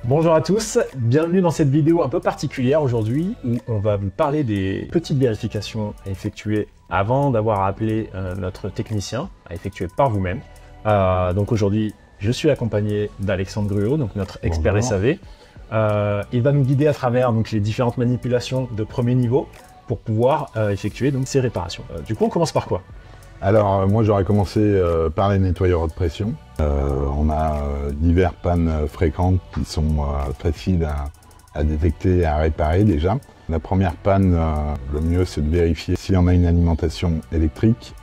Bonjour à tous, bienvenue dans cette vidéo un peu particulière aujourd'hui où on va vous parler des petites vérifications à effectuer avant d'avoir appelé notre technicien, à effectuer par vous-même. Donc aujourd'hui, je suis accompagné d'Alexandre Gruot, donc notre expert Bonjour. SAV. Il va nous guider à travers donc, les différentes manipulations de premier niveau pour pouvoir effectuer donc, ces réparations. Du coup, on commence par quoi? Alors moi j'aurais commencé par les nettoyeurs haute pression. On a divers pannes fréquentes qui sont faciles à détecter et à réparer déjà. La première panne, le mieux c'est de vérifier si on a une alimentation électrique,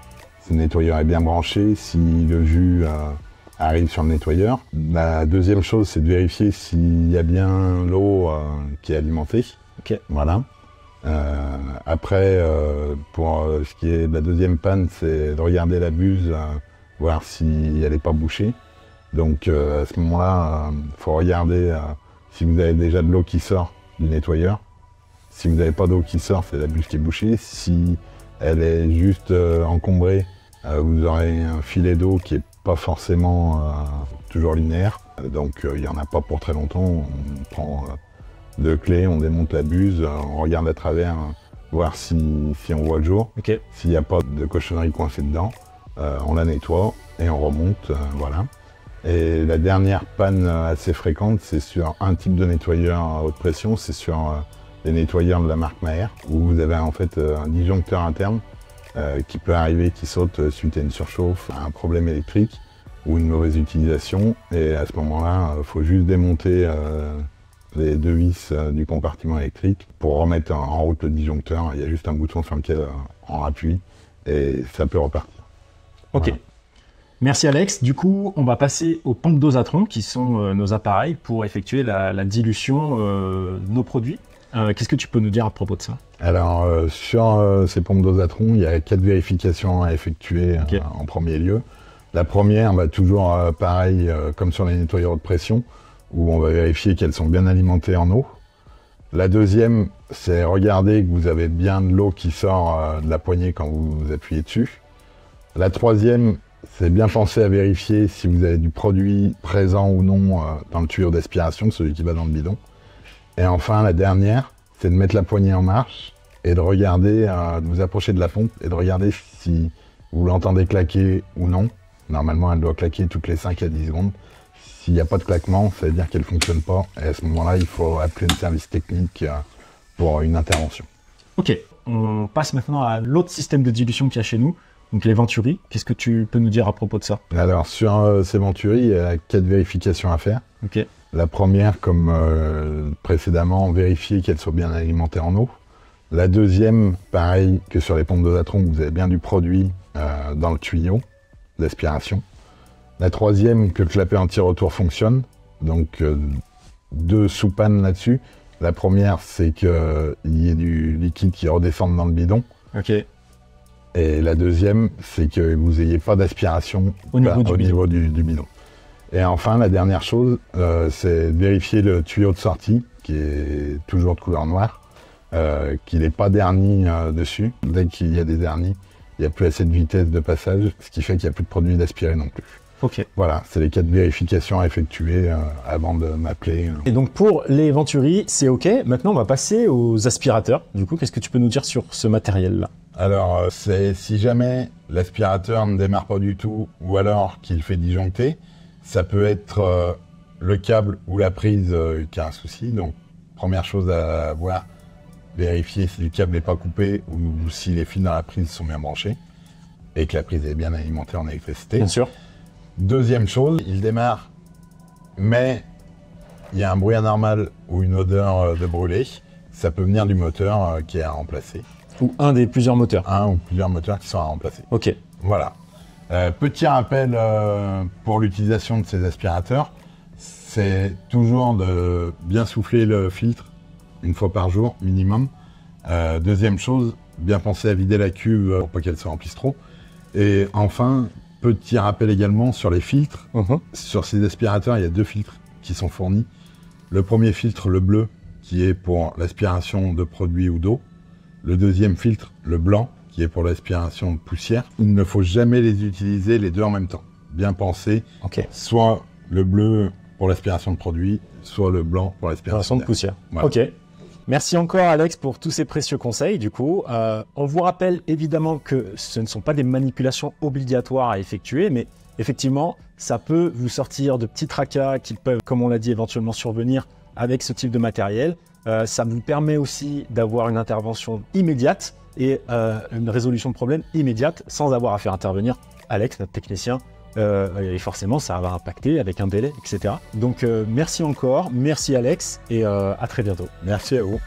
si le nettoyeur est bien branché, si le jus arrive sur le nettoyeur. La deuxième chose c'est de vérifier s'il y a bien l'eau qui est alimentée. Ok. Voilà. Après, pour ce qui est de la deuxième panne, c'est de regarder la buse, voir si elle n'est pas bouchée. Donc à ce moment-là, il faut regarder si vous avez déjà de l'eau qui sort du nettoyeur. Si vous n'avez pas d'eau qui sort, c'est la buse qui est bouchée. Si elle est juste encombrée, vous aurez un filet d'eau qui n'est pas forcément toujours linéaire. Donc il n'y en a pas pour très longtemps. On prend deux clés, on démonte la buse, on regarde à travers, voir si on voit le jour. Ok. S'il n'y a pas de cochonnerie coincée dedans, on la nettoie et on remonte, voilà. Et la dernière panne assez fréquente, c'est sur un type de nettoyeur à haute pression, c'est sur les nettoyeurs de la marque Maher, où vous avez en fait un disjoncteur interne qui peut arriver, qui saute suite à une surchauffe, à un problème électrique ou une mauvaise utilisation. Et à ce moment-là, il faut juste démonter les deux vis du compartiment électrique pour remettre en route le disjoncteur. Il y a juste un bouton sur lequel on appuie et ça peut repartir. Ok. Voilà. Merci Alex. Du coup, on va passer aux pompes dosatron qui sont nos appareils pour effectuer la dilution de nos produits. Qu'est-ce que tu peux nous dire à propos de ça? Alors, sur ces pompes dosatron, il y a 4 vérifications à effectuer en premier lieu. La première, toujours pareil comme sur les nettoyeurs de pression, où on va vérifier qu'elles sont bien alimentées en eau. La deuxième, c'est regarder que vous avez bien de l'eau qui sort de la poignée quand vous appuyez dessus. La troisième, c'est bien penser à vérifier si vous avez du produit présent ou non dans le tuyau d'aspiration, celui qui va dans le bidon. Et enfin, la dernière, c'est de mettre la poignée en marche et de regarder, de vous approcher de la pompe et de regarder si vous l'entendez claquer ou non. Normalement, elle doit claquer toutes les 5 à 10 secondes. S'il n'y a pas de claquement, ça veut dire qu'elle ne fonctionne pas. Et à ce moment-là, il faut appeler le service technique pour une intervention. Ok, on passe maintenant à l'autre système de dilution qu'il y a chez nous, donc les Venturi. Qu'est-ce que tu peux nous dire à propos de ça? Alors, sur ces Venturi, il y a 4 vérifications à faire. Ok. La première, comme précédemment, vérifier qu'elles soient bien alimentées en eau. La deuxième, pareil que sur les pompes dosatron, vous avez bien du produit dans le tuyau d'aspiration. La troisième, que le clapet anti-retour fonctionne. Donc, deux sous-pannes là-dessus. La première, c'est qu'il y ait du liquide qui redescende dans le bidon. Ok. Et la deuxième, c'est que vous n'ayez pas d'aspiration Au niveau du bidon. Et enfin, la dernière chose, c'est de vérifier le tuyau de sortie, qui est toujours de couleur noire, qu'il n'est pas dernier dessus. Dès qu'il y a des derniers, il n'y a plus assez de vitesse de passage, ce qui fait qu'il n'y a plus de produit d'aspiré non plus. Ok. Voilà, c'est les 4 vérifications à effectuer avant de m'appeler. Et donc pour les Venturi, c'est ok. Maintenant, on va passer aux aspirateurs. Du coup, qu'est-ce que tu peux nous dire sur ce matériel-là? Alors, c'est si jamais l'aspirateur ne démarre pas du tout, ou alors qu'il fait disjoncter, ça peut être le câble ou la prise qui a un souci. Donc, première chose à voir, vérifier si le câble n'est pas coupé ou si les fils dans la prise sont bien branchés et que la prise est bien alimentée en électricité. Bien sûr. Deuxième chose, il démarre, mais il y a un bruit anormal ou une odeur de brûlé. Ça peut venir du moteur qui est à remplacer. Ou un des plusieurs moteurs. Un ou plusieurs moteurs qui sont à remplacer. Ok. Voilà. Petit rappel pour l'utilisation de ces aspirateurs, c'est toujours de bien souffler le filtre une fois par jour minimum. Deuxième chose, bien penser à vider la cuve pour pas qu'elle se remplisse trop. Et enfin, petit rappel également sur les filtres. Sur ces aspirateurs, il y a 2 filtres qui sont fournis. Le premier filtre, le bleu, qui est pour l'aspiration de produits ou d'eau. Le deuxième filtre, le blanc, qui est pour l'aspiration de poussière. Il ne faut jamais les utiliser les deux en même temps. Bien penser, Ok. soit le bleu pour l'aspiration de produit, soit le blanc pour l'aspiration de poussière. Voilà. Ok. Merci encore Alex pour tous ces précieux conseils. Du coup, on vous rappelle évidemment que ce ne sont pas des manipulations obligatoires à effectuer, mais effectivement, ça peut vous sortir de petits tracas qui peuvent, comme on l'a dit, éventuellement survenir avec ce type de matériel. Ça vous permet aussi d'avoir une intervention immédiate et une résolution de problème immédiate sans avoir à faire intervenir Alex, notre technicien. Et forcément, ça va impacter avec un délai, etc. Donc, merci encore, merci Alex, et à très bientôt. Merci à vous.